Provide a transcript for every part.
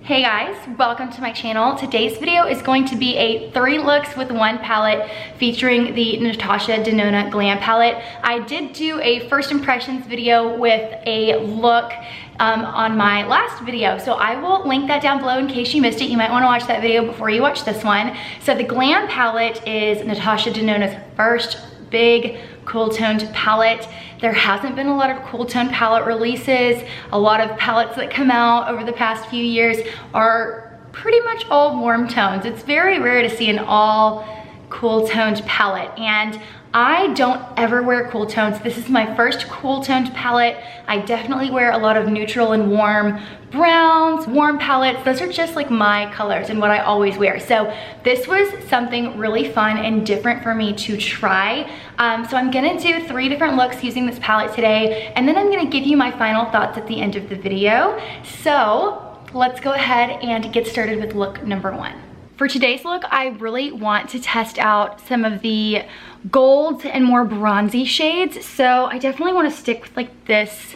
Hey guys, welcome to my channel. Today's video is going to be a 3 looks with 1 palette featuring the Natasha Denona Glam Palette. I did do a first impressions video with a look on my last video, so I will link that down below in case you missed it. You might want to watch that video before you watch this one. So the Glam Palette is Natasha Denona's first big cool toned palette. There hasn't been a lot of cool tone palette releases. A lot of palettes that come out over the past few years are pretty much all warm tones. It's very rare to see an all cool toned palette, and I don't ever wear cool tones. This is my first cool toned palette. I definitely wear a lot of neutral and warm browns, warm palettes. Those are just like my colors and what I always wear. So this was something really fun and different for me to try. So I'm gonna do 3 different looks using this palette today, and then I'm gonna give you my final thoughts at the end of the video. So let's go ahead and get started with look number 1. For today's look, I really want to test out some of the golds and more bronzy shades. So I definitely want to stick with like this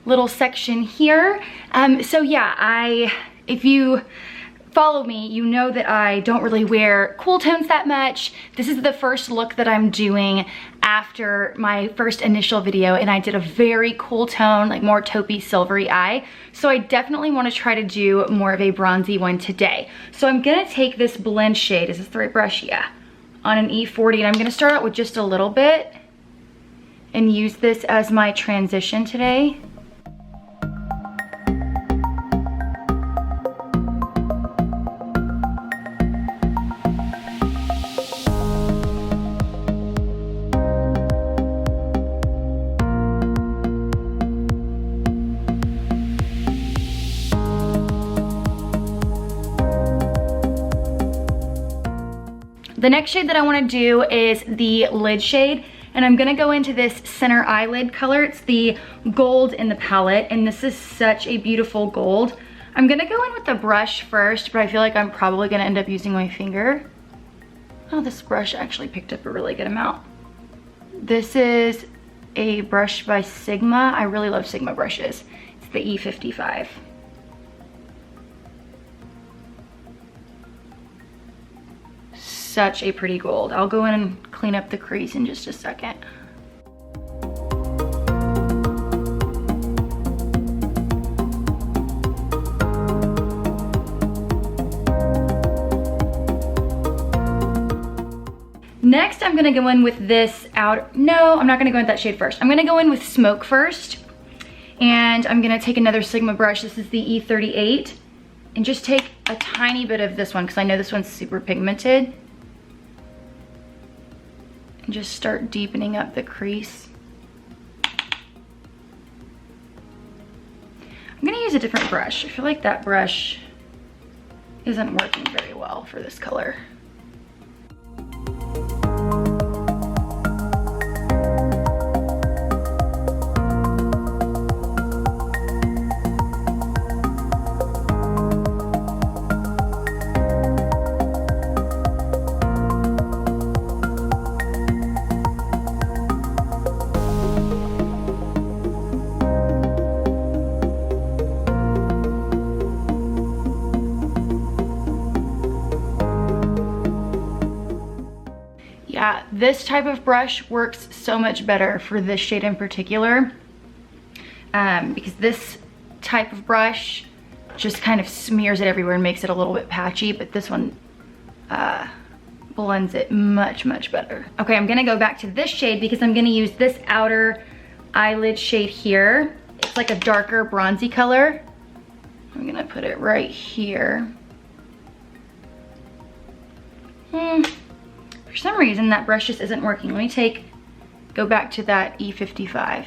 little section here. So yeah, if you follow me, you know that I don't really wear cool tones that much. This is the first look that I'm doing after my first initial video, and I did a very cool tone, like more taupey silvery eye. So I definitely want to try to do more of a bronzy one today. So I'm gonna take this blend shade, is this the right brush? Yeah, on an E40, and I'm gonna start out with just a little bit and use this as my transition today. The next shade that I want to do is the lid shade, and I'm gonna go into this center eyelid color. It's the gold in the palette, and this is such a beautiful gold. I'm gonna go in with the brush first, but I feel like I'm probably gonna end up using my finger. Oh, this brush actually picked up a really good amount. This is a brush by Sigma. I really love Sigma brushes. It's the E55. Such a pretty gold. I'll go in and clean up the crease in just a second. Next, I'm gonna go in with this no, I'm not gonna go in with that shade first. I'm gonna go in with Smoke first, and I'm gonna take another Sigma brush. This is the E38, and just take a tiny bit of this one because I know this one's super pigmented. And just start deepening up the crease. I'm gonna use a different brush. I feel like that brush isn't working very well for this color. Yeah, this type of brush works so much better for this shade in particular, because this type of brush just kind of smears it everywhere and makes it a little bit patchy, but this one blends it much, much better. Okay, I'm gonna go back to this shade because I'm gonna use this outer eyelid shade here. It's like a darker bronzy color. I'm gonna put it right here. For some reason, that brush just isn't working. Let me go back to that E55.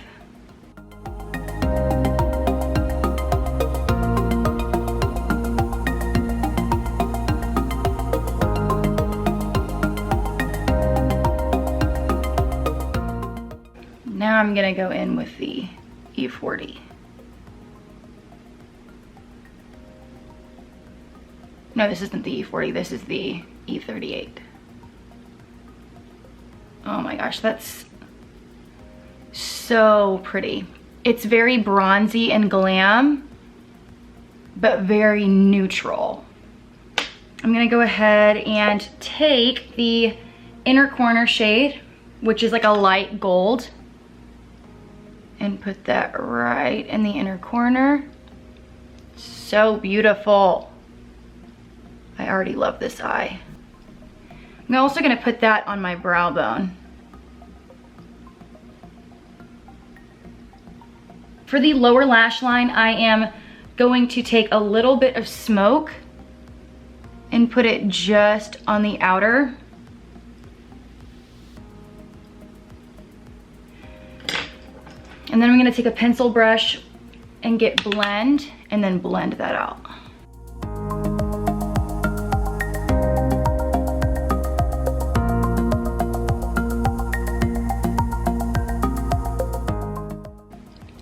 Now I'm gonna go in with the E40. No, this isn't the E40, this is the E38. Oh my gosh, that's so pretty. It's very bronzy and glam, but very neutral. I'm gonna go ahead and take the inner corner shade, which is like a light gold, and put that right in the inner corner. So beautiful. I already love this eye. I'm also gonna put that on my brow bone. For the lower lash line, I am going to take a little bit of smoke and put it just on the outer. And then I'm gonna take a pencil brush and get blend, and then blend that out.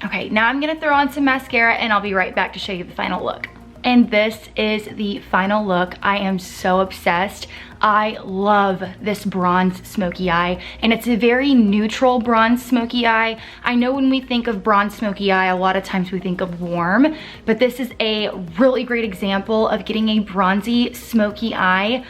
Okay, now I'm gonna throw on some mascara and I'll be right back to show you the final look. And this is the final look. I am so obsessed. I love this bronze smoky eye, and it's a very neutral bronze smoky eye. I know when we think of bronze smoky eye, a lot of times we think of warm, but this is a really great example of getting a bronzy smoky eye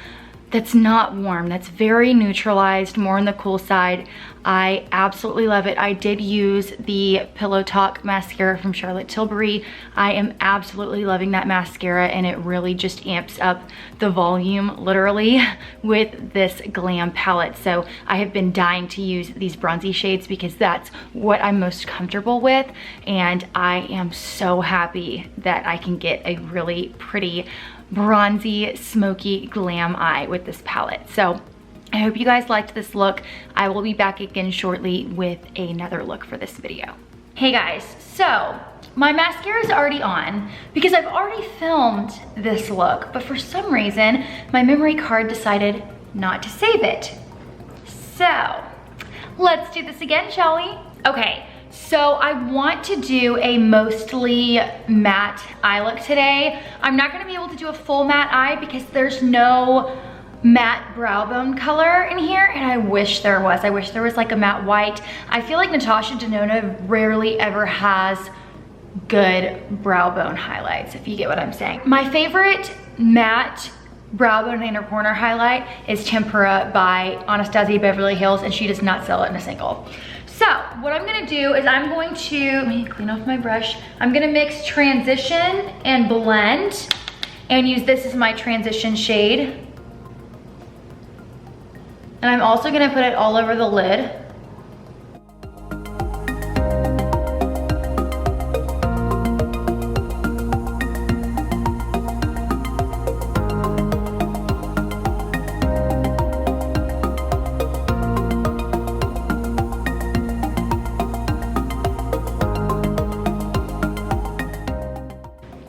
that's not warm, that's very neutralized, more on the cool side. I absolutely love it. I did use the Pillow Talk mascara from Charlotte Tilbury. I am absolutely loving that mascara, and it really just amps up the volume, literally, with this Glam palette. So I have been dying to use these bronzy shades because that's what I'm most comfortable with, and I am so happy that I can get a really pretty bronzy, smoky glam eye with this palette. So I hope you guys liked this look. I will be back again shortly with another look for this video. Hey guys, so my mascara is already on because I've already filmed this look, but for some reason, my memory card decided not to save it. So let's do this again, shall we? Okay. So I want to do a mostly matte eye look today. I'm not gonna be able to do a full matte eye because there's no matte brow bone color in here, and I wish there was. I wish there was like a matte white. I feel like Natasha Denona rarely ever has good brow bone highlights, if you get what I'm saying. My favorite matte brow bone inner corner highlight is Tempura by Anastasia Beverly Hills, and she does not sell it in a single. So what I'm gonna do is I'm going to, let me clean off my brush. I'm gonna mix transition and blend and use this as my transition shade. And I'm also gonna put it all over the lid.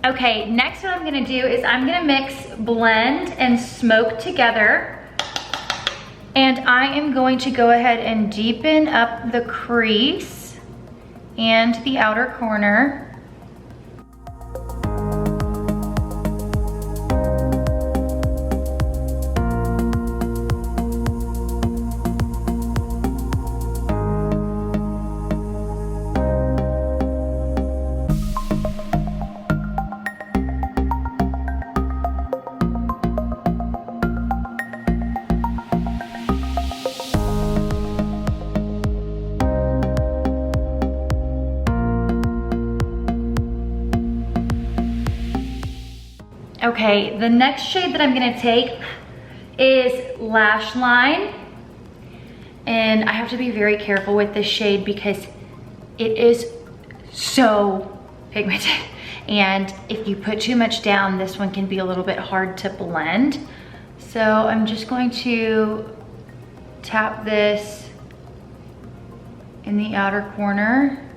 Okay, next what I'm gonna do is I'm gonna mix blend and smoke together. And I am going to go ahead and deepen up the crease and the outer corner. Okay, the next shade that I'm gonna take is Lash Line. And I have to be very careful with this shade because it is so pigmented. And if you put too much down, this one can be a little bit hard to blend. So I'm just going to tap this in the outer corner.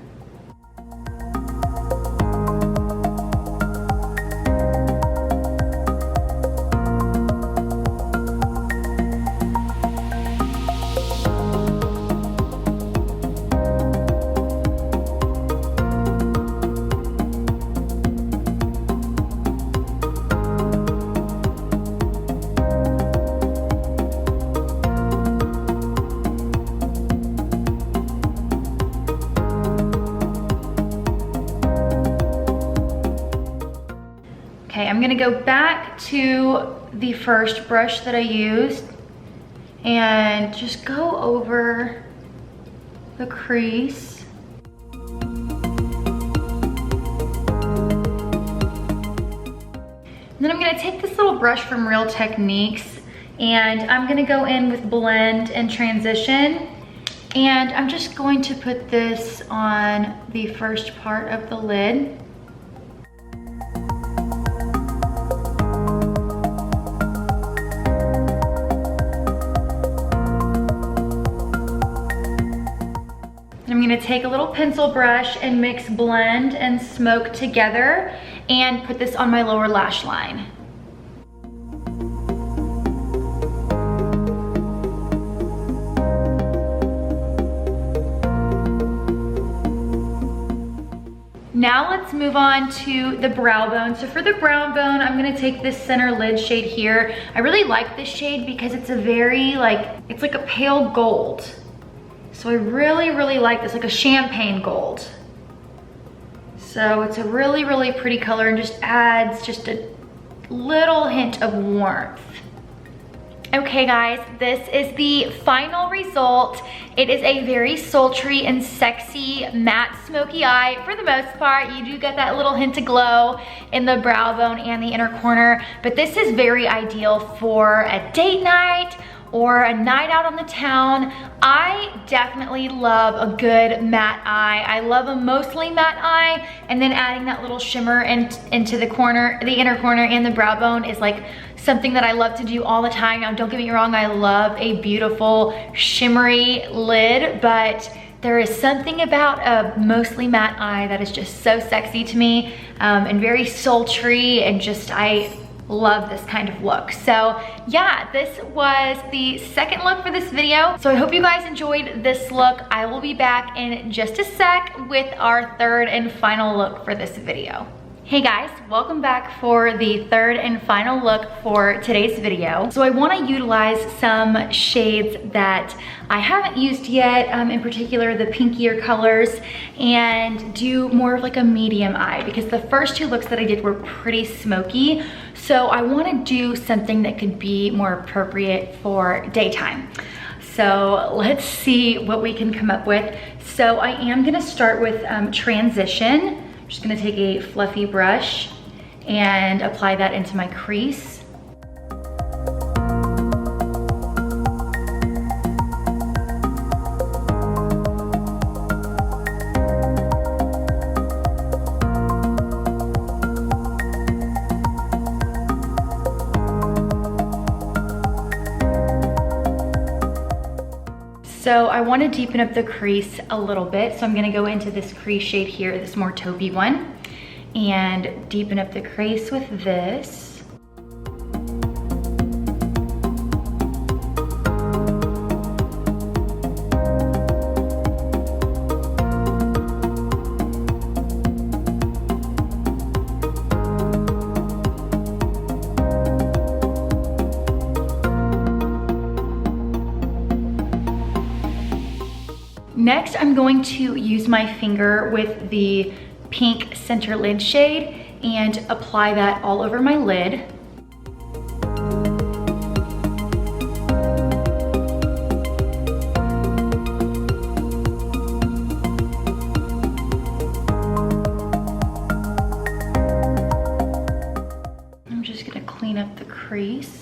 gonna go back to the first brush that I used and just go over the crease. Then I'm gonna take this little brush from Real Techniques and I'm gonna go in with Blend and Transition, and I'm just going to put this on the first part of the lid. I'm gonna take a little pencil brush and mix Blend and Smoke together and put this on my lower lash line. Now let's move on to the brow bone. So for the brow bone, I'm gonna take this center lid shade here. I really like this shade because it's a very it's like a pale gold. So I really, really like this, like a champagne gold. So it's a really, really pretty color and just adds just a little hint of warmth. Okay guys, this is the final result. It is a very sultry and sexy matte smoky eye. For the most part, you do get that little hint of glow in the brow bone and the inner corner, but this is very ideal for a date night or a night out on the town. I definitely love a good matte eye. I love a mostly matte eye, and then adding that little shimmer into the corner, the inner corner and the brow bone is like something that I love to do all the time. Now, don't get me wrong, I love a beautiful shimmery lid, but there is something about a mostly matte eye that is just so sexy to me, and very sultry, and just, I love this kind of look. So yeah, this was the second look for this video. So I hope you guys enjoyed this look. I will be back in just a sec with our third and final look for this video. Hey guys, welcome back for the third and final look for today's video. So I want to utilize some shades that I haven't used yet, in particular the pinkier colors, and do more of like a medium eye, because the first two looks that I did were pretty smoky. So I want to do something that could be more appropriate for daytime. So let's see what we can come up with. So I am going to start with Transition. I'm just gonna take a fluffy brush and apply that into my crease. So I want to deepen up the crease a little bit. So I'm going to go into this crease shade here, this more taupey one, and deepen up the crease with this. Next, I'm going to use my finger with the pink center lid shade and apply that all over my lid. I'm just gonna clean up the crease.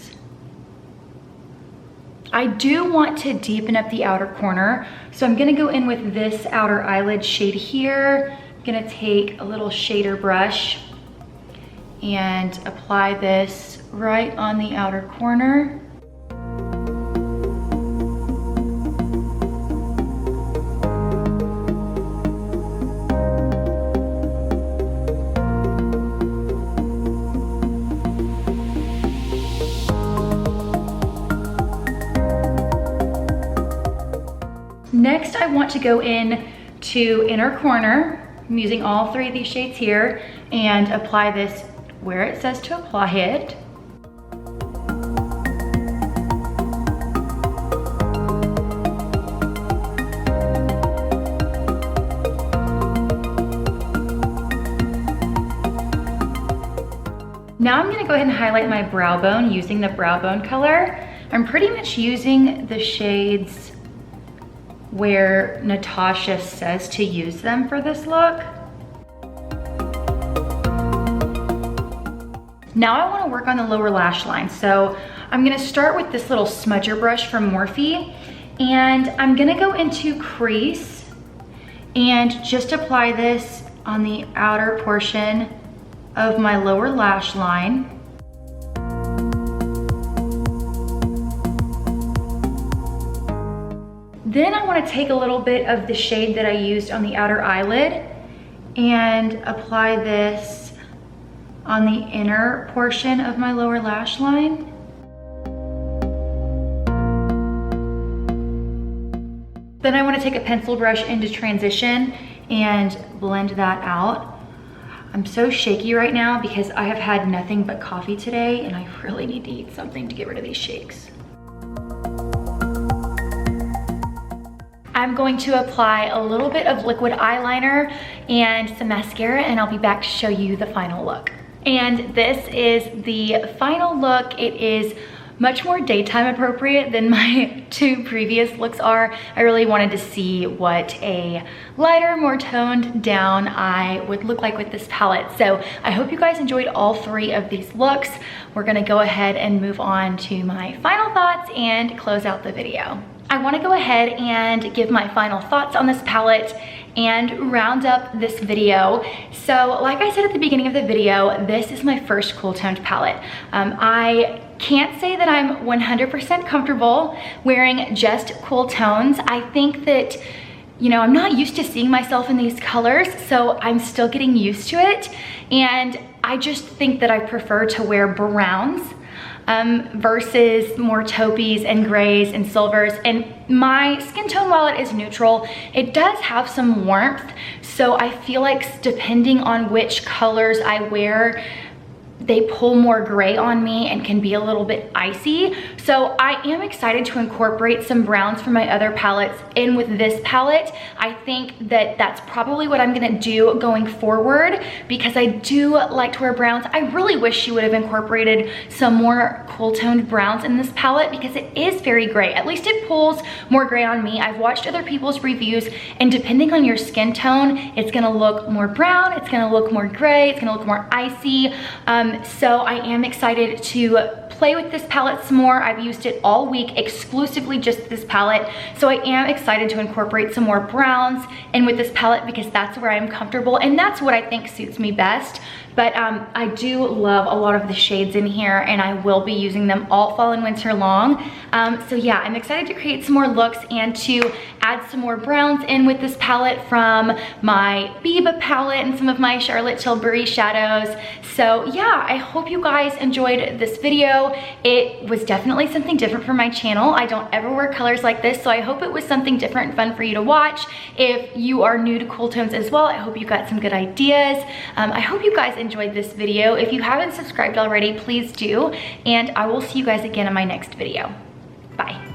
I do want to deepen up the outer corner, so I'm gonna go in with this outer eyelid shade here. I'm gonna take a little shader brush and apply this right on the outer corner. Next, I want to go in to inner corner. I'm using all three of these shades here and apply this where it says to apply it. Now I'm gonna go ahead and highlight my brow bone using the brow bone color. I'm pretty much using the shades where Natasha says to use them for this look. Now I wanna work on the lower lash line. So I'm gonna start with this little smudger brush from Morphe, and I'm gonna go into crease and just apply this on the outer portion of my lower lash line. Then I want to take a little bit of the shade that I used on the outer eyelid and apply this on the inner portion of my lower lash line. Then I want to take a pencil brush into transition and blend that out. I'm so shaky right now because I have had nothing but coffee today and I really need to eat something to get rid of these shakes. I'm going to apply a little bit of liquid eyeliner and some mascara, and I'll be back to show you the final look. And this is the final look. It is much more daytime appropriate than my two previous looks are. I really wanted to see what a lighter, more toned down eye would look like with this palette. So I hope you guys enjoyed all three of these looks. We're gonna go ahead and move on to my final thoughts and close out the video. I wanna go ahead and give my final thoughts on this palette and round up this video. So like I said at the beginning of the video, this is my first cool toned palette. I can't say that I'm 100% comfortable wearing just cool tones. I think that, you know, I'm not used to seeing myself in these colors, so I'm still getting used to it. And I just think that I prefer to wear browns versus more taupees and grays and silvers. And my skin tone, while it is neutral, it does have some warmth. So I feel like depending on which colors I wear, they pull more gray on me and can be a little bit icy. So I am excited to incorporate some browns from my other palettes in with this palette. I think that that's probably what I'm gonna do going forward because I do like to wear browns. I really wish she would have incorporated some more cool toned browns in this palette because it is very gray. At least it pulls more gray on me. I've watched other people's reviews, and depending on your skin tone, it's gonna look more brown, it's gonna look more gray, it's gonna look more icy. So I am excited to play with this palette some more. I've used it all week, exclusively just this palette. So I am excited to incorporate some more browns in with this palette because that's where I'm comfortable and that's what I think suits me best. But I do love a lot of the shades in here and I will be using them all fall and winter long. So yeah, I'm excited to create some more looks and to add some more browns in with this palette from my Biba palette and some of my Charlotte Tilbury shadows. So yeah, I hope you guys enjoyed this video. It was definitely something different for my channel. I don't ever wear colors like this, so I hope it was something different and fun for you to watch. If you are new to cool tones as well, I hope you got some good ideas. I hope you guys enjoyed this video. If you haven't subscribed already, please do, and I will see you guys again in my next video. Bye.